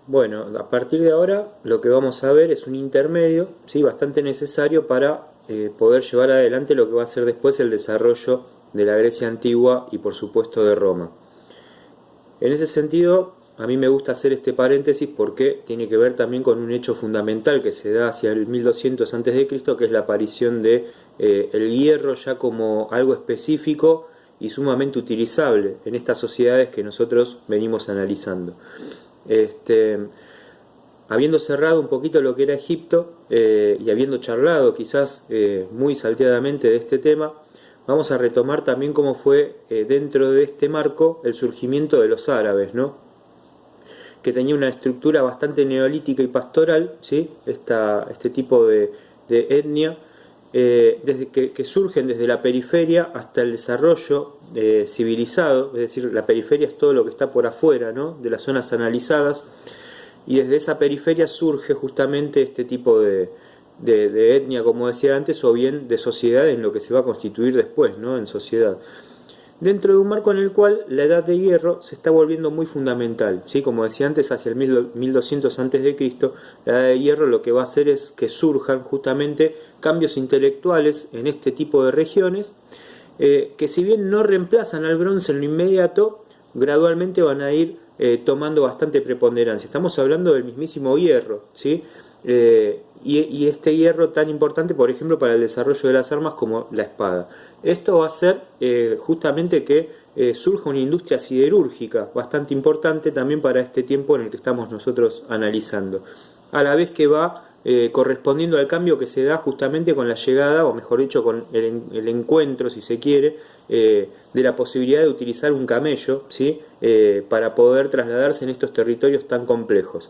Bueno, a partir de ahora lo que vamos a ver es un intermedio, ¿sí? Bastante necesario para poder llevar adelante lo que va a ser después el desarrollo de la Grecia antigua y por supuesto de Roma. En ese sentido, a mí me gusta hacer este paréntesis porque tiene que ver también con un hecho fundamental que se da hacia el 1200 a.C., que es la aparición de el hierro ya como algo específico y sumamente utilizable en estas sociedades que nosotros venimos analizando. Este, Habiendo cerrado un poquito lo que era Egipto y habiendo charlado quizás muy salteadamente de este tema, vamos a retomar también cómo fue dentro de este marco el surgimiento de los árabes, ¿no? Que tenía una estructura bastante neolítica y pastoral, ¿sí? Este tipo de etnia, desde que surgen desde la periferia hasta el desarrollo civilizado, es decir, la periferia es todo lo que está por afuera, ¿no? De las zonas analizadas, y desde esa periferia surge justamente este tipo de etnia, como decía antes, o bien de sociedad en lo que se va a constituir después, ¿no? En sociedad. Dentro de un marco en el cual la edad de hierro se está volviendo muy fundamental, ¿sí? Como decía antes, hacia el 1200 a.C., la edad de hierro lo que va a hacer es que surjan justamente cambios intelectuales en este tipo de regiones, que si bien no reemplazan al bronce en lo inmediato, gradualmente van a ir tomando bastante preponderancia. Estamos hablando del mismísimo hierro, ¿sí? Y este hierro tan importante, por ejemplo, para el desarrollo de las armas como la espada. Esto va a hacer justamente que surja una industria siderúrgica bastante importante también para este tiempo en el que estamos nosotros analizando, a la vez que va correspondiendo al cambio que se da justamente con la llegada, o mejor dicho, con el encuentro, si se quiere, de la posibilidad de utilizar un camello, ¿sí? Para poder trasladarse en estos territorios tan complejos.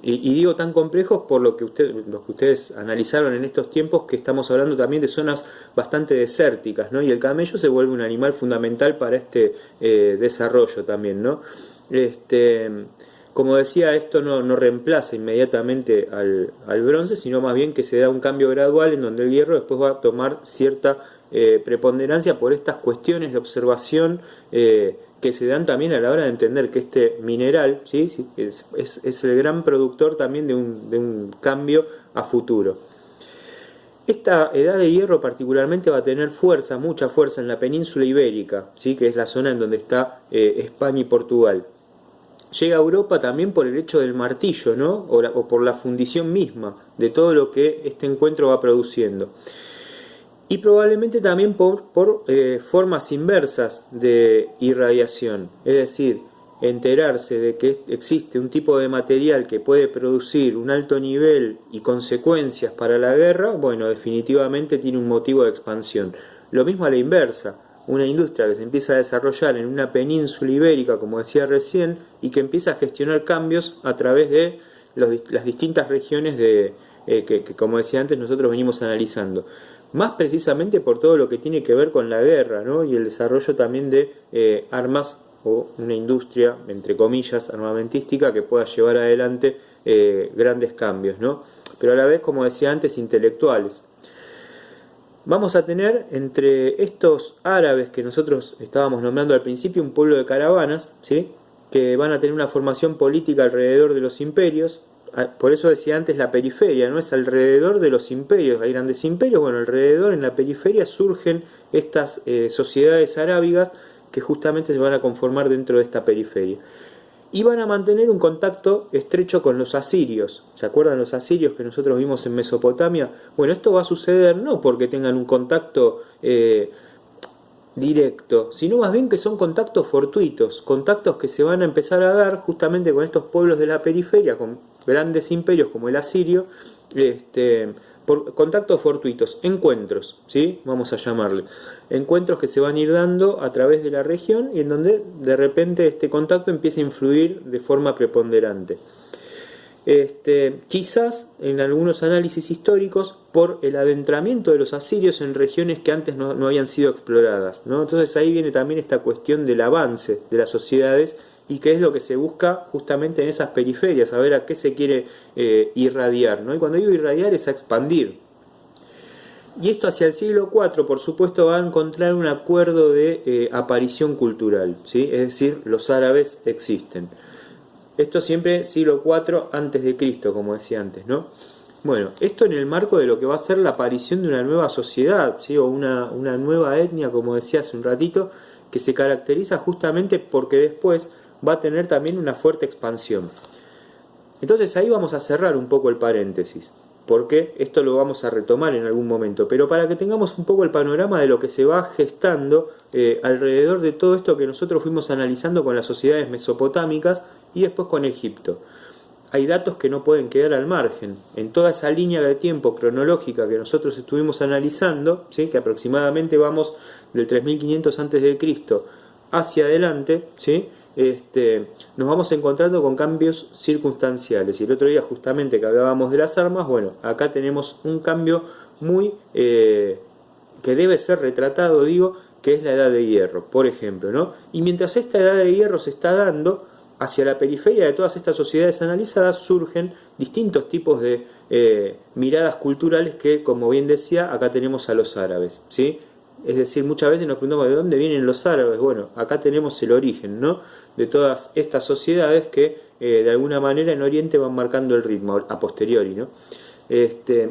Y digo tan complejos por lo que ustedes analizaron en estos tiempos, que estamos hablando también de zonas bastante desérticas, ¿no? Y el camello se vuelve un animal fundamental para este desarrollo también, ¿no? Este, como decía, esto no reemplaza inmediatamente al bronce, sino más bien que se da un cambio gradual en donde el hierro después va a tomar cierta preponderancia por estas cuestiones de observación que se dan también a la hora de entender que este mineral, ¿sí? Es el gran productor también de un cambio a futuro. Esta edad de hierro particularmente va a tener fuerza, mucha fuerza en la península ibérica, ¿sí? Que es la zona en donde está España y Portugal. Llega a Europa también por el hecho del martillo, ¿no? O por la fundición misma de todo lo que este encuentro va produciendo. Y probablemente también por formas inversas de irradiación, es decir, enterarse de que existe un tipo de material que puede producir un alto nivel y consecuencias para la guerra, bueno, definitivamente tiene un motivo de expansión. Lo mismo a la inversa, una industria que se empieza a desarrollar en una península ibérica, como decía recién, y que empieza a gestionar cambios a través de las distintas regiones que, como decía antes, nosotros venimos analizando. Más precisamente por todo lo que tiene que ver con la guerra, ¿no? Y el desarrollo también de armas o una industria, entre comillas, armamentística que pueda llevar adelante grandes cambios, ¿no? Pero a la vez, como decía antes, intelectuales. Vamos a tener entre estos árabes que nosotros estábamos nombrando al principio un pueblo de caravanas, ¿sí? Que van a tener una formación política alrededor de los imperios. Por eso decía antes la periferia, ¿no? Es alrededor de los imperios, hay grandes imperios, bueno, alrededor en la periferia surgen estas sociedades arábigas que justamente se van a conformar dentro de esta periferia. Y van a mantener un contacto estrecho con los asirios. ¿Se acuerdan los asirios que nosotros vimos en Mesopotamia? Bueno, esto va a suceder no porque tengan un contacto directo, sino más bien que son contactos fortuitos, contactos que se van a empezar a dar justamente con estos pueblos de la periferia, con grandes imperios como el asirio, por contactos fortuitos, encuentros, ¿sí? Vamos a llamarle. Encuentros que se van a ir dando a través de la región y en donde de repente este contacto empieza a influir de forma preponderante. Quizás en algunos análisis históricos por el adentramiento de los asirios en regiones que antes no habían sido exploradas, ¿no? Entonces ahí viene también esta cuestión del avance de las sociedades y qué es lo que se busca justamente en esas periferias, a ver a qué se quiere irradiar, ¿no? Y cuando digo irradiar es a expandir. Y esto hacia el siglo IV, por supuesto, va a encontrar un acuerdo de aparición cultural, ¿sí? Es decir, los árabes existen. Esto siempre siglo IV antes de Cristo, como decía antes, ¿no? Bueno, esto en el marco de lo que va a ser la aparición de una nueva sociedad, ¿sí? O una nueva etnia, como decía hace un ratito, que se caracteriza justamente porque después va a tener también una fuerte expansión. Entonces ahí vamos a cerrar un poco el paréntesis, porque esto lo vamos a retomar en algún momento, pero para que tengamos un poco el panorama de lo que se va gestando alrededor de todo esto que nosotros fuimos analizando con las sociedades mesopotámicas y después con Egipto. Hay datos que no pueden quedar al margen. En toda esa línea de tiempo cronológica que nosotros estuvimos analizando, ¿sí? Que aproximadamente vamos del 3500 a.C. hacia adelante, ¿sí? Nos vamos encontrando con cambios circunstanciales. Y el otro día justamente que hablábamos de las armas, bueno, acá tenemos un cambio muy que debe ser retratado, digo, que es la edad de hierro, por ejemplo, ¿no? Y mientras esta edad de hierro se está dando, hacia la periferia de todas estas sociedades analizadas surgen distintos tipos de miradas culturales que, como bien decía, acá tenemos a los árabes, ¿sí? Es decir, muchas veces nos preguntamos de dónde vienen los árabes. Bueno, acá tenemos el origen, ¿no? De todas estas sociedades que de alguna manera en Oriente van marcando el ritmo a posteriori, ¿no?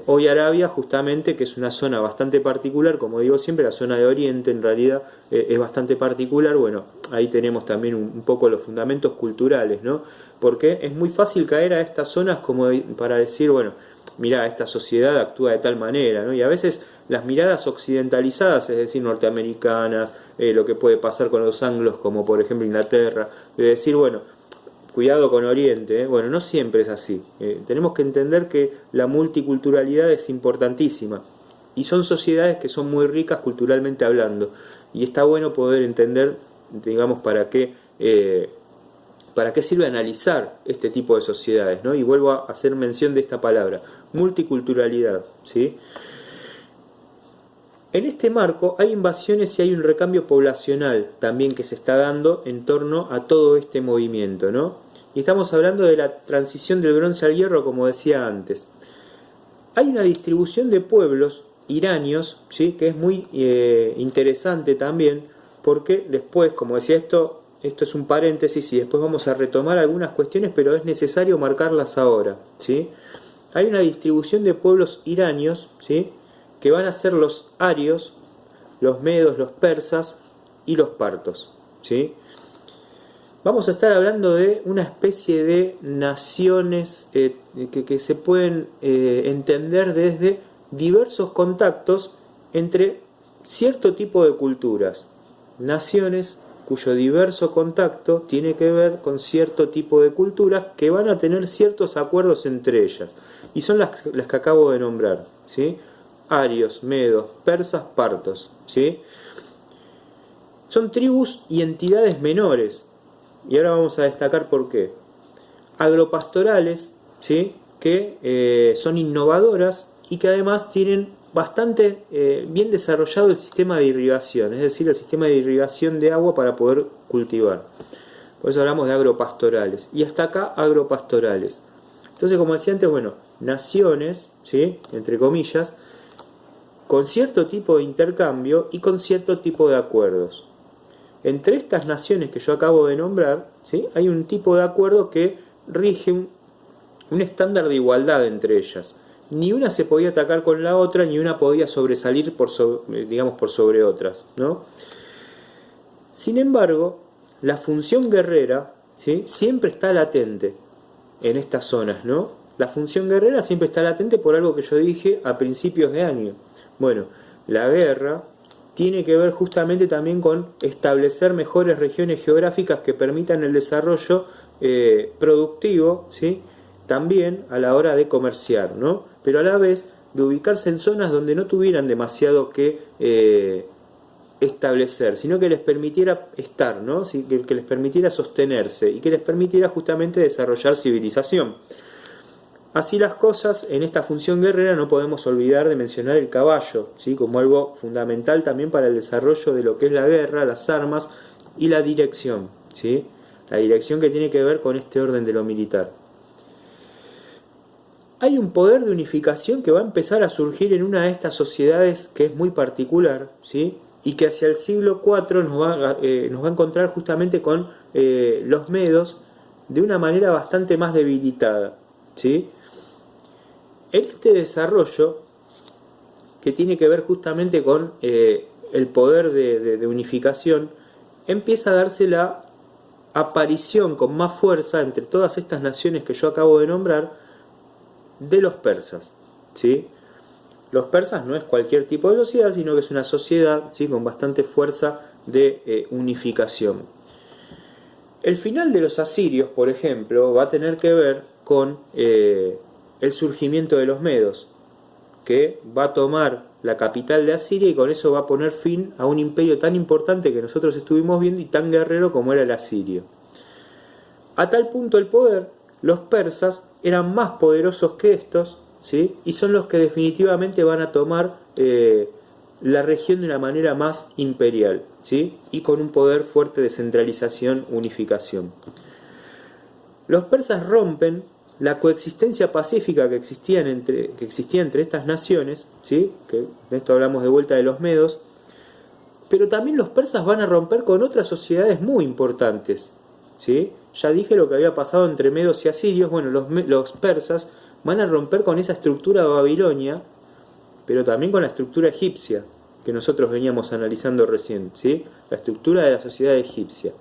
Hoy Arabia, justamente, que es una zona bastante particular, como digo siempre, la zona de Oriente en realidad es bastante particular. Bueno, ahí tenemos también un poco los fundamentos culturales, ¿no? Porque es muy fácil caer a estas zonas como para decir, bueno, mirá, esta sociedad actúa de tal manera, ¿no? Y a veces las miradas occidentalizadas, es decir, norteamericanas, lo que puede pasar con los anglos, como por ejemplo Inglaterra, de decir, bueno, cuidado con Oriente, ¿eh? Bueno, no siempre es así. Tenemos que entender que la multiculturalidad es importantísima y son sociedades que son muy ricas culturalmente hablando, y está bueno poder entender, digamos, para qué sirve analizar este tipo de sociedades, ¿no? Y vuelvo a hacer mención de esta palabra, multiculturalidad, ¿sí? En este marco hay invasiones y hay un recambio poblacional también que se está dando en torno a todo este movimiento, ¿no? Y estamos hablando de la transición del bronce al hierro, como decía antes. Hay una distribución de pueblos iranios, ¿sí? Que es muy interesante también, porque después, como decía esto es un paréntesis y después vamos a retomar algunas cuestiones, pero es necesario marcarlas ahora, ¿sí? Hay una distribución de pueblos iranios, ¿sí? Que van a ser los arios, los medos, los persas y los partos, ¿sí? Vamos a estar hablando de una especie de naciones que se pueden entender desde diversos contactos entre cierto tipo de culturas, naciones cuyo diverso contacto tiene que ver con cierto tipo de culturas que van a tener ciertos acuerdos entre ellas, y son las que acabo de nombrar, ¿sí? Arios, medos, persas, partos, ¿sí? Son tribus y entidades menores, y ahora vamos a destacar por qué. Agropastorales, ¿sí? Que son innovadoras y que además tienen bastante bien desarrollado el sistema de irrigación, es decir, el sistema de irrigación de agua para poder cultivar. Por eso hablamos de agropastorales. Y hasta acá agropastorales. Entonces, como decía antes, bueno, naciones, ¿sí? Entre comillas, con cierto tipo de intercambio y con cierto tipo de acuerdos. Entre estas naciones que yo acabo de nombrar, ¿sí? Hay un tipo de acuerdo que rige un estándar de igualdad entre ellas. Ni una se podía atacar con la otra, ni una podía sobresalir por sobre otras, ¿no? Sin embargo, la función guerrera, ¿sí? Siempre está latente en estas zonas, ¿no? La función guerrera siempre está latente por algo que yo dije a principios de año. Bueno, la guerra tiene que ver justamente también con establecer mejores regiones geográficas que permitan el desarrollo productivo, ¿sí? También a la hora de comerciar, ¿no? Pero a la vez de ubicarse en zonas donde no tuvieran demasiado que establecer, sino que les permitiera estar, ¿no? ¿Sí? Que les permitiera sostenerse y que les permitiera justamente desarrollar civilización. Así las cosas, en esta función guerrera no podemos olvidar de mencionar el caballo, ¿sí? Como algo fundamental también para el desarrollo de lo que es la guerra, las armas y la dirección, ¿sí? La dirección que tiene que ver con este orden de lo militar. Hay un poder de unificación que va a empezar a surgir en una de estas sociedades que es muy particular, ¿sí? Y que hacia el siglo IV nos va a encontrar justamente con los medos de una manera bastante más debilitada, ¿sí? En este desarrollo, que tiene que ver justamente con el poder de unificación, empieza a darse la aparición con más fuerza entre todas estas naciones que yo acabo de nombrar de los persas, ¿sí? Los persas no es cualquier tipo de sociedad, sino que es una sociedad, ¿sí?, con bastante fuerza de unificación. El final de los asirios, por ejemplo, va a tener que ver con el surgimiento de los medos, que va a tomar la capital de Asiria y con eso va a poner fin a un imperio tan importante que nosotros estuvimos viendo y tan guerrero como era el asirio. A tal punto el poder, los persas eran más poderosos que estos, ¿sí?, y son los que definitivamente van a tomar la región de una manera más imperial, ¿sí?, y con un poder fuerte de centralización, unificación. Los persas rompen la coexistencia pacífica que existía entre estas naciones, ¿sí?, que de esto hablamos de vuelta de los medos, pero también los persas van a romper con otras sociedades muy importantes, ¿sí? Ya dije lo que había pasado entre medos y asirios. Bueno, los persas van a romper con esa estructura de Babilonia, pero también con la estructura egipcia, que nosotros veníamos analizando recién, ¿sí?, la estructura de la sociedad egipcia.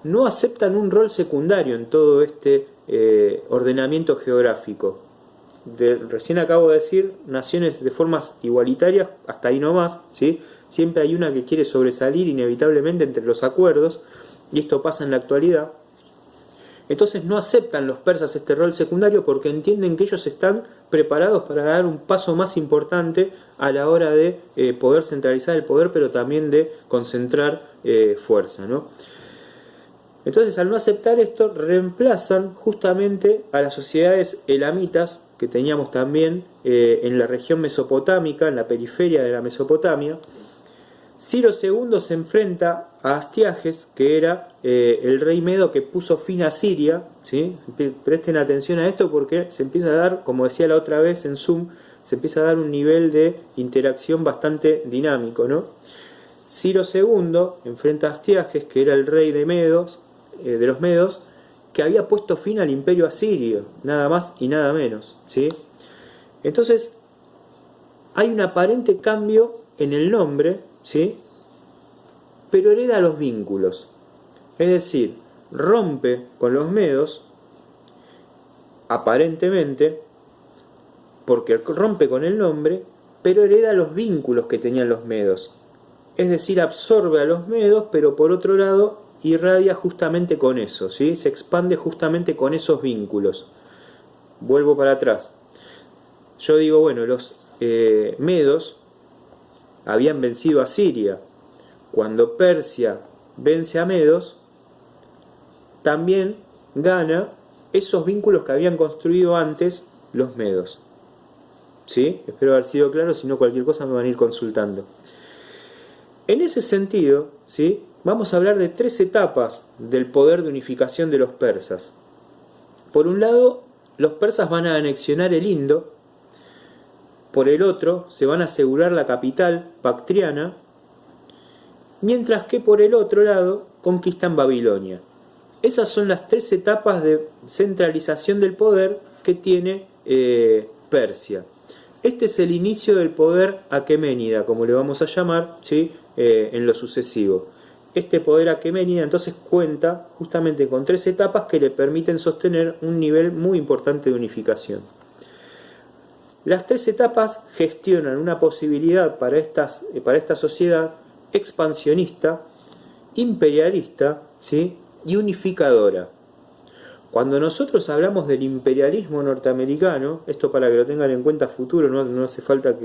No aceptan un rol secundario en todo este ordenamiento geográfico. Recién acabo de decir naciones de formas igualitarias, hasta ahí nomás, ¿sí? Siempre hay una que quiere sobresalir inevitablemente entre los acuerdos, y esto pasa en la actualidad. Entonces no aceptan los persas este rol secundario porque entienden que ellos están preparados para dar un paso más importante a la hora de poder centralizar el poder, pero también de concentrar fuerza, ¿no? Entonces, al no aceptar esto, reemplazan justamente a las sociedades elamitas que teníamos también en la región mesopotámica, en la periferia de la Mesopotamia. Ciro II se enfrenta a Astiages, que era el rey medo que puso fin a Siria, ¿sí? Presten atención a esto porque se empieza a dar, como decía la otra vez en Zoom, se empieza a dar un nivel de interacción bastante dinámico, ¿no? Ciro II enfrenta a Astiages, que era el rey de los medos, que había puesto fin al imperio asirio, nada más y nada menos, ¿sí? Entonces, hay un aparente cambio en el nombre, ¿sí?, pero hereda los vínculos. Es decir, rompe con los medos, aparentemente, porque rompe con el nombre, pero hereda los vínculos que tenían los medos. Es decir, absorbe a los medos, pero por otro lado irradia justamente con eso, ¿sí?, se expande justamente con esos vínculos. Vuelvo para atrás. Yo digo, bueno, los medos habían vencido a Siria. Cuando Persia vence a Medos, también gana esos vínculos que habían construido antes los medos. ¿Sí? Espero haber sido claro, si no cualquier cosa me van a ir consultando. En ese sentido, ¿sí?, vamos a hablar de 3 etapas del poder de unificación de los persas. Por un lado, los persas van a anexionar el Indo. Por el otro, se van a asegurar la capital, Bactriana, mientras que por el otro lado, conquistan Babilonia. Esas son las 3 etapas de centralización del poder que tiene Persia. Este es el inicio del poder aqueménida, como le vamos a llamar, ¿sí?, en lo sucesivo. Este poder aqueménida entonces cuenta justamente con 3 etapas que le permiten sostener un nivel muy importante de unificación. Las 3 etapas gestionan una posibilidad para esta sociedad expansionista, imperialista, ¿sí?, y unificadora. Cuando nosotros hablamos del imperialismo norteamericano, esto para que lo tengan en cuenta a futuro, no hace falta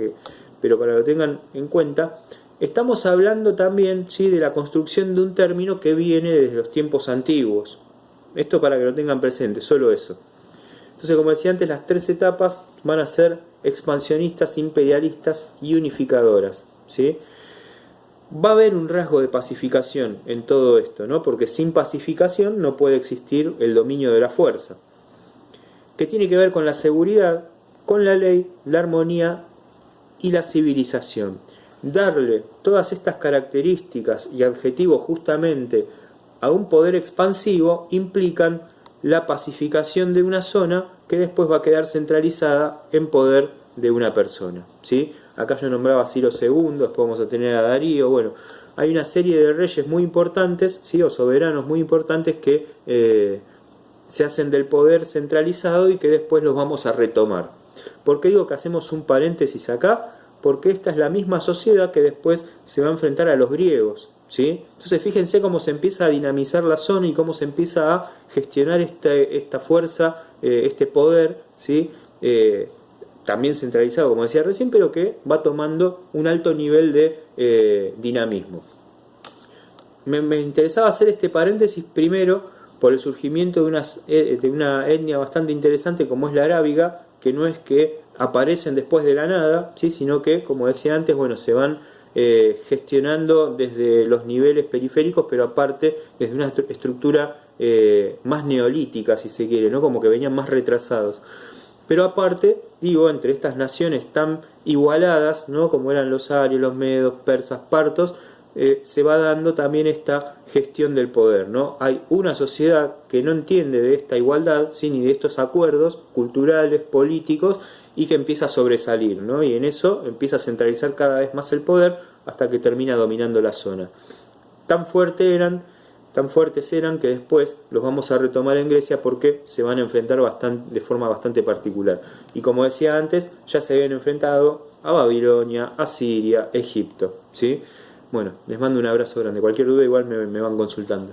pero para que lo tengan en cuenta, estamos hablando también, ¿sí?, de la construcción de un término que viene desde los tiempos antiguos. Esto para que lo tengan presente, solo eso. Entonces, como decía antes, las 3 etapas van a ser expansionistas, imperialistas y unificadoras, ¿sí? Va a haber un rasgo de pacificación en todo esto, ¿no?, porque sin pacificación no puede existir el dominio de la fuerza, que tiene que ver con la seguridad, con la ley, la armonía y la civilización. Darle todas estas características y adjetivos justamente a un poder expansivo implican la pacificación de una zona que después va a quedar centralizada en poder de una persona, ¿sí? Acá yo nombraba a Ciro II, después vamos a tener a Darío. Bueno, hay una serie de reyes muy importantes, ¿sí? O soberanos muy importantes que se hacen del poder centralizado y que después los vamos a retomar. ¿Por qué digo que hacemos un paréntesis acá? Porque esta es la misma sociedad que después se va a enfrentar a los griegos, ¿sí? Entonces fíjense cómo se empieza a dinamizar la zona y cómo se empieza a gestionar esta fuerza, este poder, ¿sí? También centralizado, como decía recién, pero que va tomando un alto nivel de dinamismo. Me interesaba hacer este paréntesis primero por el surgimiento de una etnia bastante interesante como es la arábiga, que no es que aparecen después de la nada, ¿sí? Sino que, como decía antes, bueno, se van gestionando desde los niveles periféricos, pero aparte desde una estructura más neolítica, si se quiere, ¿no? Como que venían más retrasados. Pero aparte, digo, entre estas naciones tan igualadas, ¿no? Como eran los arios, los medos, persas, partos, se va dando también esta gestión del poder, ¿no? Hay una sociedad que no entiende de esta igualdad, ¿sí? Ni de estos acuerdos culturales, políticos, y que empieza a sobresalir, ¿no? Y en eso empieza a centralizar cada vez más el poder hasta que termina dominando la zona. Tan fuertes eran que después los vamos a retomar en Grecia porque se van a enfrentar de forma bastante particular. Y como decía antes, ya se habían enfrentado a Babilonia, a Siria, Egipto, ¿sí? Bueno, les mando un abrazo grande. Cualquier duda igual me van consultando.